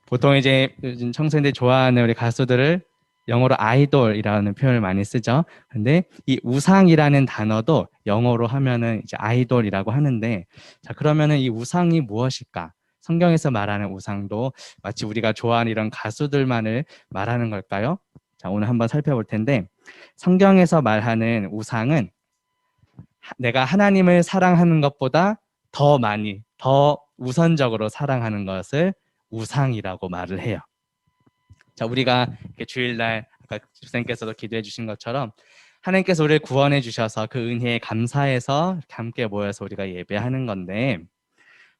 보통 이제 요즘 청소년들이 좋아하는 우리 가수들을 영어로 아이돌이라는 표현을 많이 쓰죠. 근데 이 우상이라는 단어도 영어로 하면은 이제 아이돌이라고 하는데, 자, 그러면은 이 우상이 무엇일까? 성경에서 말하는 우상도 마치 우리가 좋아하는 이런 가수들만을 말하는 걸까요? 자, 오늘 한번 살펴볼 텐데, 성경에서 말하는 우상은 내가 하나님을 사랑하는 것보다 더 많이, 더 우선적으로 사랑하는 것을 우상이라고 말을 해요. 자, 우리가 이렇게 주일날 아까 주선생님께서도 기도해 주신 것처럼 하나님께서 우리를 구원해 주셔서 그 은혜에 감사해서 이렇게 함께 모여서 우리가 예배하는 건데,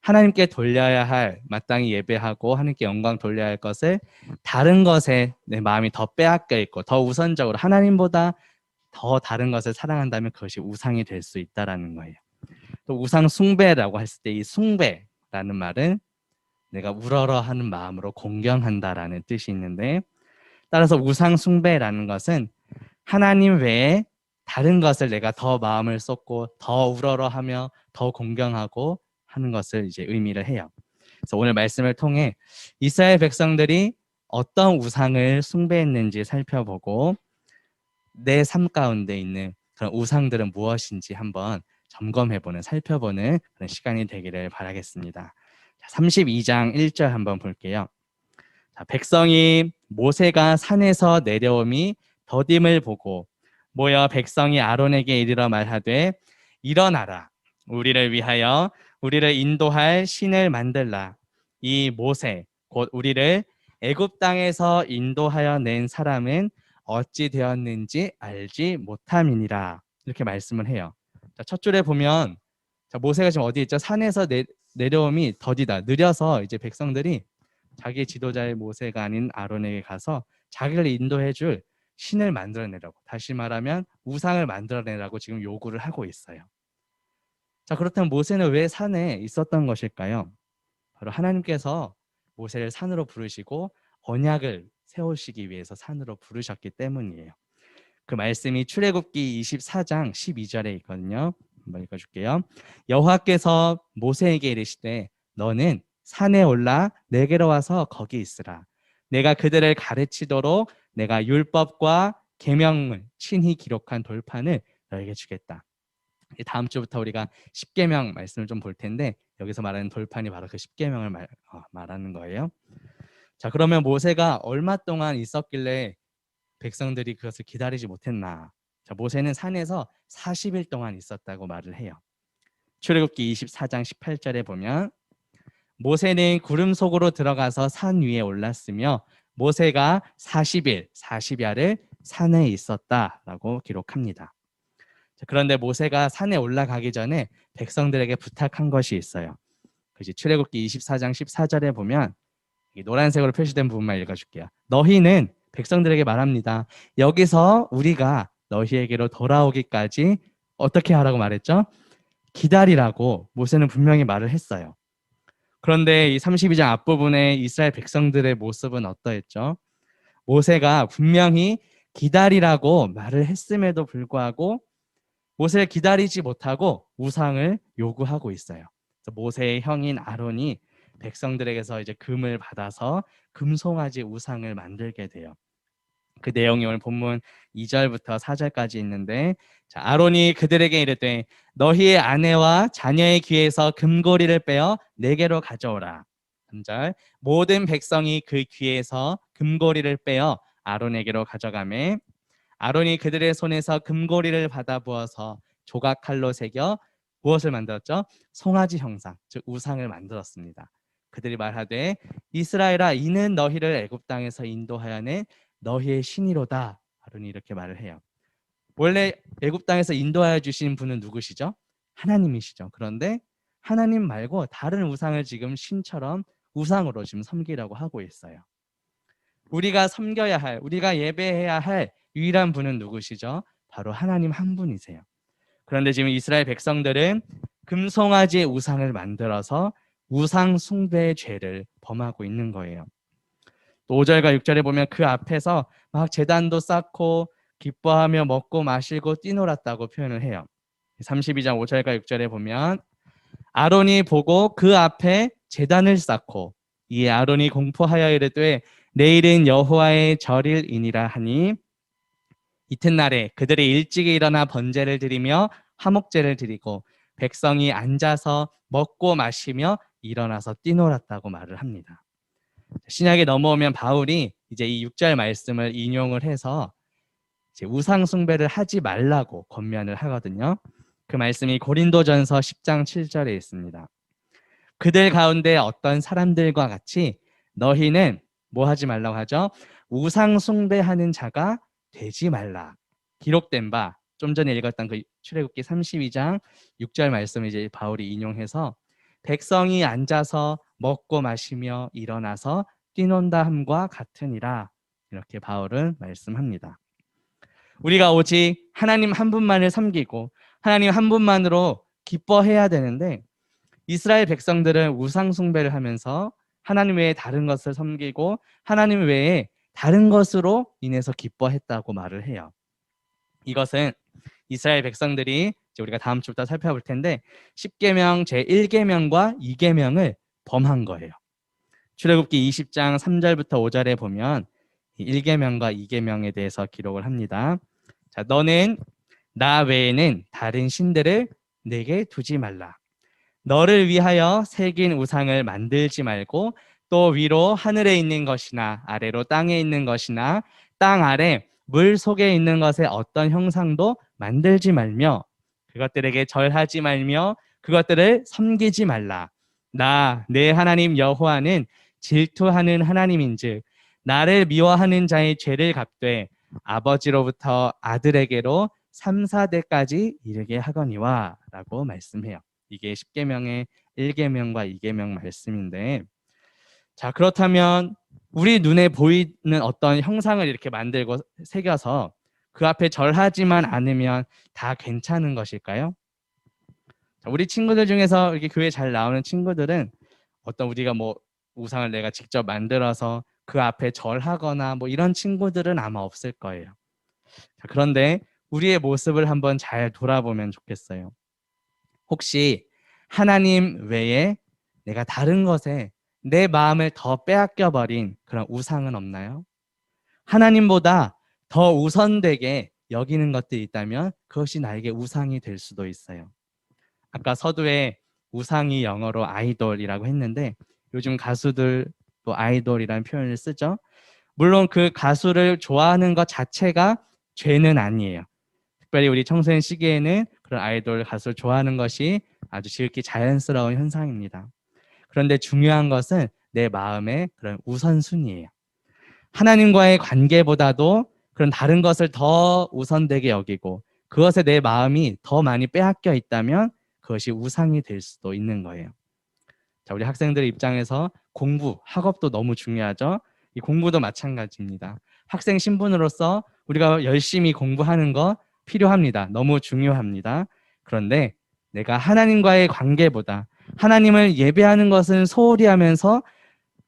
하나님께 돌려야 할, 마땅히 예배하고 하나님께 영광 돌려야 할 것을 다른 것에 내 마음이 더 빼앗겨 있고 더 우선적으로 하나님보다 더 다른 것을 사랑한다면 그것이 우상이 될 수 있다라는 거예요. 또 우상 숭배라고 했을 때 이 숭배라는 말은 내가 우러러하는 마음으로 공경한다라는 뜻이 있는데, 따라서 우상 숭배라는 것은 하나님 외에 다른 것을 내가 더 마음을 쏟고 더 우러러하며 더 공경하고 하는 것을 이제 의미를 해요. 그래서 오늘 말씀을 통해 이스라엘 백성들이 어떤 우상을 숭배했는지 살펴보고 내 삶 가운데 있는 그런 우상들은 무엇인지 한번 점검해보는, 살펴보는 그런 시간이 되기를 바라겠습니다. 32장 1절 한번 볼게요. 자, 백성이 모세가 산에서 내려옴이 더딤을 보고 모여 백성이 아론에게 이르러 말하되 일어나라, 우리를 위하여 우리를 인도할 신을 만들라. 이 모세 곧 우리를 애굽 땅에서 인도하여 낸 사람은 어찌 되었는지 알지 못함이니라. 이렇게 말씀을 해요. 자, 첫 줄에 보면 자, 모세가 지금 어디 있죠? 산에서 내려옴이 더디다, 느려서 이제 백성들이 자기 지도자의 모세가 아닌 아론에게 가서 자기를 인도해 줄 신을 만들어내라고, 다시 말하면 우상을 만들어내라고 지금 요구를 하고 있어요. 자, 그렇다면 모세는 왜 산에 있었던 것일까요? 바로 하나님께서 모세를 산으로 부르시고 언약을 세우시기 위해서 산으로 부르셨기 때문이에요. 그 말씀이 출애굽기 24장 12절에 있거든요. 한번 읽어줄게요. 여호와께서 모세에게 이르시되 너는 산에 올라 내게로 와서 거기 있으라. 내가 그들을 가르치도록 내가 율법과 계명을 친히 기록한 돌판을 너에게 주겠다. 다음 주부터 우리가 십계명 말씀을 좀 볼 텐데, 여기서 말하는 돌판이 바로 그 십계명을 말하는 거예요. 자, 그러면 모세가 얼마 동안 있었길래 백성들이 그것을 기다리지 못했나? 자, 모세는 산에서 40일 동안 있었다고 말을 해요. 출애굽기 24장 18절에 보면 모세는 구름 속으로 들어가서 산 위에 올랐으며 모세가 40일 40야를 산에 있었다라고 기록합니다. 자, 그런데 모세가 산에 올라가기 전에 백성들에게 부탁한 것이 있어요. 그것이 출애굽기 24장 14절에 보면 노란색으로 표시된 부분만 읽어줄게요. 너희는 백성들에게 말합니다. 여기서 우리가 너희에게로 돌아오기까지 어떻게 하라고 말했죠? 기다리라고 모세는 분명히 말을 했어요. 그런데 이 32장 앞부분에 이스라엘 백성들의 모습은 어떠했죠? 모세가 분명히 기다리라고 말을 했음에도 불구하고 모세를 기다리지 못하고 우상을 요구하고 있어요. 그래서 모세의 형인 아론이 백성들에게서 이제 금을 받아서 금송아지 우상을 만들게 돼요. 그 내용이 오늘 본문 2절부터 4절까지 있는데, 자, 아론이 그들에게 이르되 너희의 아내와 자녀의 귀에서 금고리를 빼어 내게로 가져오라. 3절 모든 백성이 그 귀에서 금고리를 빼어 아론에게로 가져가매 아론이 그들의 손에서 금고리를 받아 부어서 조각 칼로 새겨 무엇을 만들었죠? 송아지 형상, 즉 우상을 만들었습니다. 그들이 말하되 이스라엘아, 이는 너희를 애굽 땅에서 인도하여 낸 너희의 신이로다. 아론이 이렇게 말을 해요. 원래 애굽 땅에서 인도하여 주신 분은 누구시죠? 하나님이시죠. 그런데 하나님 말고 다른 우상을 지금 신처럼 우상으로 지금 섬기라고 하고 있어요. 우리가 섬겨야 할, 우리가 예배해야 할 유일한 분은 누구시죠? 바로 하나님 한 분이세요. 그런데 지금 이스라엘 백성들은 금송아지의 우상을 만들어서 우상 숭배의 죄를 범하고 있는 거예요. 또 5절과 6절에 보면 그 앞에서 막 제단도 쌓고 기뻐하며 먹고 마시고 뛰놀았다고 표현을 해요. 32장 5절과 6절에 보면 아론이 보고 그 앞에 제단을 쌓고 이에 아론이 공포하여 이르되 내일은 여호와의 절일이니라 하니 이튿날에 그들이 일찍이 일어나 번제를 드리며 화목제를 드리고 백성이 앉아서 먹고 마시며 일어나서 뛰놀았다고 말을 합니다. 신약에 넘어오면 바울이 이제 이 6절 말씀을 인용을 해서 이제 우상 숭배를 하지 말라고 권면을 하거든요. 그 말씀이 고린도전서 10장 7절에 있습니다. 그들 가운데 어떤 사람들과 같이 너희는 뭐 하지 말라고 하죠? 우상 숭배하는 자가 되지 말라. 기록된 바 좀 전에 읽었던 그 출애굽기 32장 6절 말씀을 이제 바울이 인용해서 백성이 앉아서 먹고 마시며 일어나서 뛰논다 함과 같으니라. 이렇게 바울은 말씀합니다. 우리가 오직 하나님 한 분만을 섬기고 하나님 한 분만으로 기뻐해야 되는데 이스라엘 백성들은 우상 숭배를 하면서 하나님 외에 다른 것을 섬기고 하나님 외에 다른 것으로 인해서 기뻐했다고 말을 해요. 이것은 이스라엘 백성들이 이제 우리가 다음 주부터 살펴볼 텐데 10계명 제1계명과 2계명을 범한 거예요. 출애굽기 20장 3절부터 5절에 보면 1계명과 2계명에 대해서 기록을 합니다. 자, 너는 나 외에는 다른 신들을 내게 두지 말라. 너를 위하여 새긴 우상을 만들지 말고 또 위로 하늘에 있는 것이나 아래로 땅에 있는 것이나 땅 아래 물 속에 있는 것의 어떤 형상도 만들지 말며 그것들에게 절하지 말며 그것들을 섬기지 말라. 나 내 하나님 여호와는 질투하는 하나님인즉 나를 미워하는 자의 죄를 갚되 아버지로부터 아들에게로 3, 4대까지 이르게 하거니와 라고 말씀해요. 이게 10계명의 1계명과 2계명 말씀인데 자 그렇다면 우리 눈에 보이는 어떤 형상을 이렇게 만들고 새겨서 그 앞에 절하지만 않으면 다 괜찮은 것일까요? 자, 우리 친구들 중에서 이렇게 교회 잘 나오는 친구들은 어떤 우리가 뭐 우상을 내가 직접 만들어서 그 앞에 절하거나 뭐 이런 친구들은 아마 없을 거예요. 자, 그런데 우리의 모습을 한번 잘 돌아보면 좋겠어요. 혹시 하나님 외에 내가 다른 것에 내 마음을 더 빼앗겨 버린 그런 우상은 없나요? 하나님보다 더 우선되게 여기는 것들이 있다면 그것이 나에게 우상이 될 수도 있어요. 아까 서두에 우상이 영어로 아이돌이라고 했는데 요즘 가수들도 아이돌이라는 표현을 쓰죠. 물론 그 가수를 좋아하는 것 자체가 죄는 아니에요. 특별히 우리 청소년 시기에는 그런 아이돌 가수를 좋아하는 것이 아주 지극히 자연스러운 현상입니다. 그런데 중요한 것은 내 마음의 그런 우선순위예요. 하나님과의 관계보다도 그런 다른 것을 더 우선되게 여기고 그것에 내 마음이 더 많이 빼앗겨 있다면 그것이 우상이 될 수도 있는 거예요. 자, 우리 학생들 입장에서 공부, 학업도 너무 중요하죠. 이 공부도 마찬가지입니다. 학생 신분으로서 우리가 열심히 공부하는 거 필요합니다. 너무 중요합니다. 그런데 내가 하나님과의 관계보다 하나님을 예배하는 것은 소홀히 하면서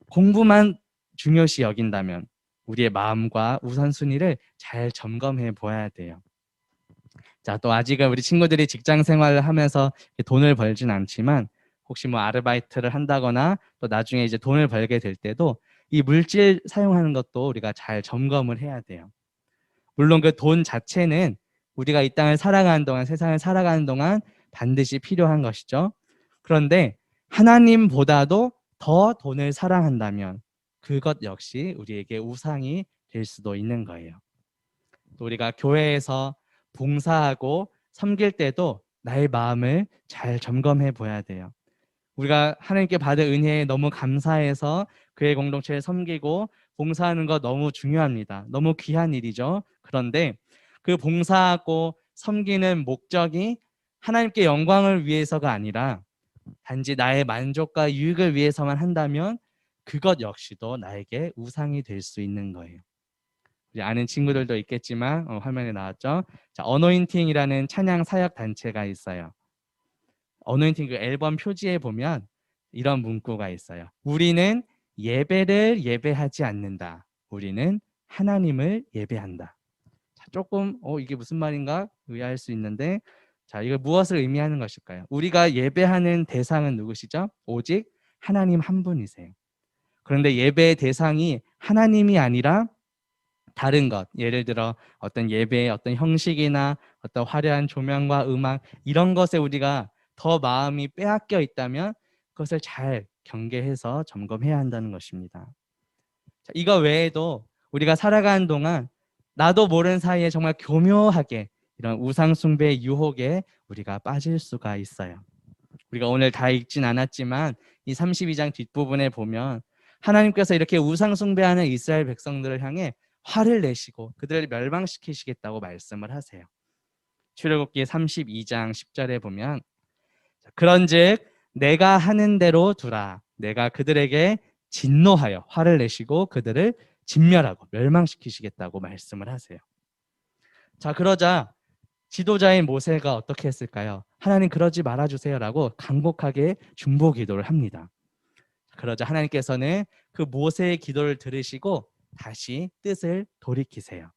공부만 중요시 여긴다면 우리의 마음과 우선순위를 잘 점검해 보아야 돼요. 자, 또 아직은 우리 친구들이 직장 생활을 하면서 돈을 벌진 않지만 혹시 뭐 아르바이트를 한다거나 또 나중에 이제 돈을 벌게 될 때도 이 물질 사용하는 것도 우리가 잘 점검을 해야 돼요. 물론 그 돈 자체는 우리가 이 땅을 살아가는 동안, 세상을 살아가는 동안 반드시 필요한 것이죠. 그런데 하나님보다도 더 돈을 사랑한다면 그것 역시 우리에게 우상이 될 수도 있는 거예요. 또 우리가 교회에서 봉사하고 섬길 때도 나의 마음을 잘 점검해 보아야 돼요. 우리가 하나님께 받은 은혜에 너무 감사해서 교회 공동체를 섬기고 봉사하는 거 너무 중요합니다. 너무 귀한 일이죠. 그런데 그 봉사하고 섬기는 목적이 하나님께 영광을 위해서가 아니라 단지 나의 만족과 유익을 위해서만 한다면 그것 역시도 나에게 우상이 될 수 있는 거예요. 우리 아는 친구들도 있겠지만 화면에 나왔죠. 자, 어노인팅이라는 찬양 사역 단체가 있어요. 어노인팅 그 앨범 표지에 보면 이런 문구가 있어요. 우리는 예배를 예배하지 않는다. 우리는 하나님을 예배한다. 자, 조금 이게 무슨 말인가 의아할 수 있는데 자, 이거 무엇을 의미하는 것일까요? 우리가 예배하는 대상은 누구시죠? 오직 하나님 한 분이세요. 그런데 예배의 대상이 하나님이 아니라 다른 것, 예를 들어 어떤 예배의 어떤 형식이나 어떤 화려한 조명과 음악 이런 것에 우리가 더 마음이 빼앗겨 있다면 그것을 잘 경계해서 점검해야 한다는 것입니다. 자, 이거 외에도 우리가 살아가는 동안 나도 모르는 사이에 정말 교묘하게 이런 우상 숭배의 유혹에 우리가 빠질 수가 있어요. 우리가 오늘 다 읽진 않았지만 이 32장 뒷부분에 보면 하나님께서 이렇게 우상 숭배하는 이스라엘 백성들을 향해 화를 내시고 그들을 멸망시키시겠다고 말씀을 하세요. 출애굽기 32장 10절에 보면 그런즉 내가 하는 대로 두라. 내가 그들에게 진노하여 화를 내시고 그들을 진멸하고 멸망시키시겠다고 말씀을 하세요. 자, 그러자 지도자인 모세가 어떻게 했을까요? 하나님 그러지 말아주세요라고 간곡하게 중보 기도를 합니다. 그러자 하나님께서는 그 모세의 기도를 들으시고 다시 뜻을 돌이키세요.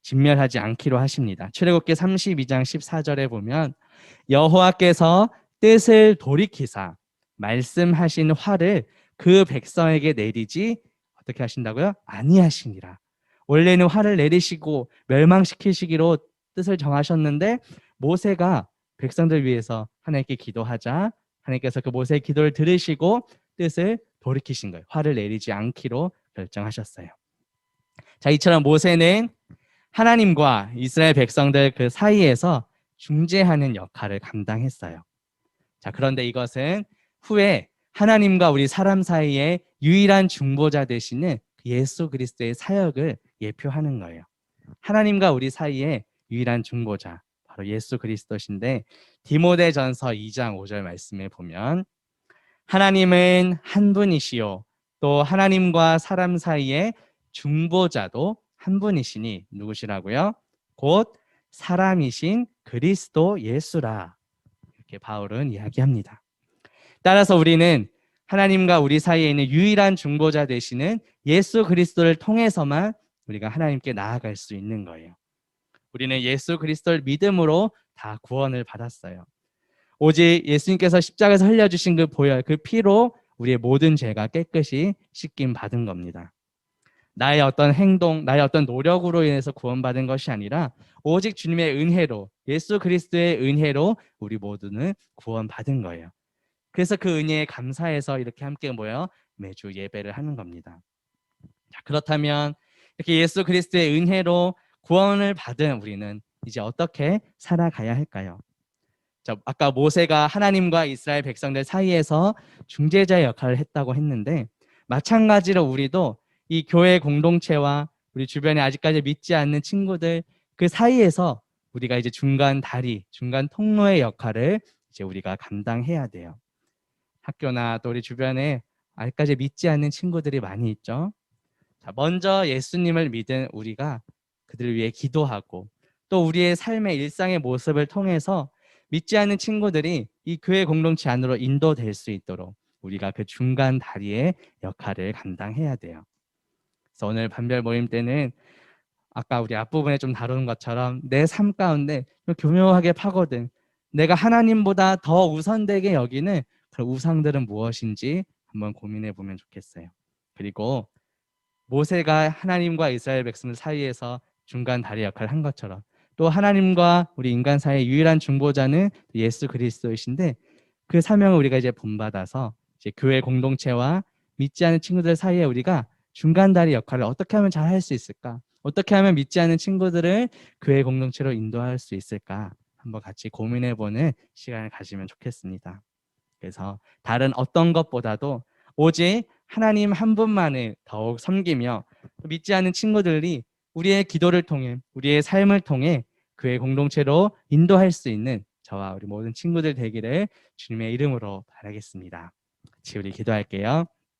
진멸하지 않기로 하십니다. 출애굽기 32장 14절에 보면 여호와께서 뜻을 돌이키사 말씀하신 화를 그 백성에게 내리지 어떻게 하신다고요? 아니하시니라. 원래는 화를 내리시고 멸망시키시기로 뜻을 정하셨는데 모세가 백성들 위해서 하나님께 기도하자 하나님께서 그 모세의 기도를 들으시고 뜻을 돌이키신 거예요. 화를 내리지 않기로 결정하셨어요. 자, 이처럼 모세는 하나님과 이스라엘 백성들 그 사이에서 중재하는 역할을 감당했어요. 자, 그런데 이것은 후에 하나님과 우리 사람 사이에 유일한 중보자 되시는 예수 그리스도의 사역을 예표하는 거예요. 하나님과 우리 사이에 유일한 중보자 바로 예수 그리스도신데 디모데전서 2장 5절 말씀에 보면 하나님은 한 분이시요 또 하나님과 사람 사이에 중보자도 한 분이시니 누구시라고요? 곧 사람이신 그리스도 예수라. 이렇게 바울은 이야기합니다. 따라서 우리는 하나님과 우리 사이에 있는 유일한 중보자 되시는 예수 그리스도를 통해서만 우리가 하나님께 나아갈 수 있는 거예요. 우리는 예수 그리스도를 믿음으로 다 구원을 받았어요. 오직 예수님께서 십자가에서 흘려주신 그 보혈, 그 피로 우리의 모든 죄가 깨끗이 씻김 받은 겁니다. 나의 어떤 행동, 나의 어떤 노력으로 인해서 구원받은 것이 아니라 오직 주님의 은혜로, 예수 그리스도의 은혜로 우리 모두는 구원받은 거예요. 그래서 그 은혜에 감사해서 이렇게 함께 모여 매주 예배를 하는 겁니다. 자, 그렇다면 이렇게 예수 그리스도의 은혜로 구원을 받은 우리는 이제 어떻게 살아가야 할까요? 자, 아까 모세가 하나님과 이스라엘 백성들 사이에서 중재자의 역할을 했다고 했는데 마찬가지로 우리도 이 교회 공동체와 우리 주변에 아직까지 믿지 않는 친구들 그 사이에서 우리가 이제 중간 다리, 중간 통로의 역할을 이제 우리가 감당해야 돼요. 학교나 또 우리 주변에 아직까지 믿지 않는 친구들이 많이 있죠. 자, 먼저 예수님을 믿은 우리가 그들을 위해 기도하고 또 우리의 삶의 일상의 모습을 통해서 믿지 않는 친구들이 이 교회 공동체 안으로 인도될 수 있도록 우리가 그 중간 다리의 역할을 감당해야 돼요. 그래서 오늘 반별 모임 때는 아까 우리 앞부분에 좀 다루는 것처럼 내 삶 가운데 좀 교묘하게 파고든 내가 하나님보다 더 우선되게 여기는 그런 우상들은 무엇인지 한번 고민해 보면 좋겠어요. 그리고 모세가 하나님과 이스라엘 백성 사이에서 중간 다리 역할을 한 것처럼 또 하나님과 우리 인간 사이의 유일한 중보자는 예수 그리스도이신데 그 사명을 우리가 이제 본받아서 이제 교회 공동체와 믿지 않는 친구들 사이에 우리가 중간 다리 역할을 어떻게 하면 잘 할 수 있을까? 어떻게 하면 믿지 않는 친구들을 교회 공동체로 인도할 수 있을까? 한번 같이 고민해보는 시간을 가지면 좋겠습니다. 그래서 다른 어떤 것보다도 오직 하나님 한 분만을 더욱 섬기며 믿지 않는 친구들이 우리의 기도를 통해 우리의 삶을 통해 교회 공동체로 인도할 수 있는 저와 우리 모든 친구들 되기를 주님의 이름으로 바라겠습니다. 같이 우리 기도할게요.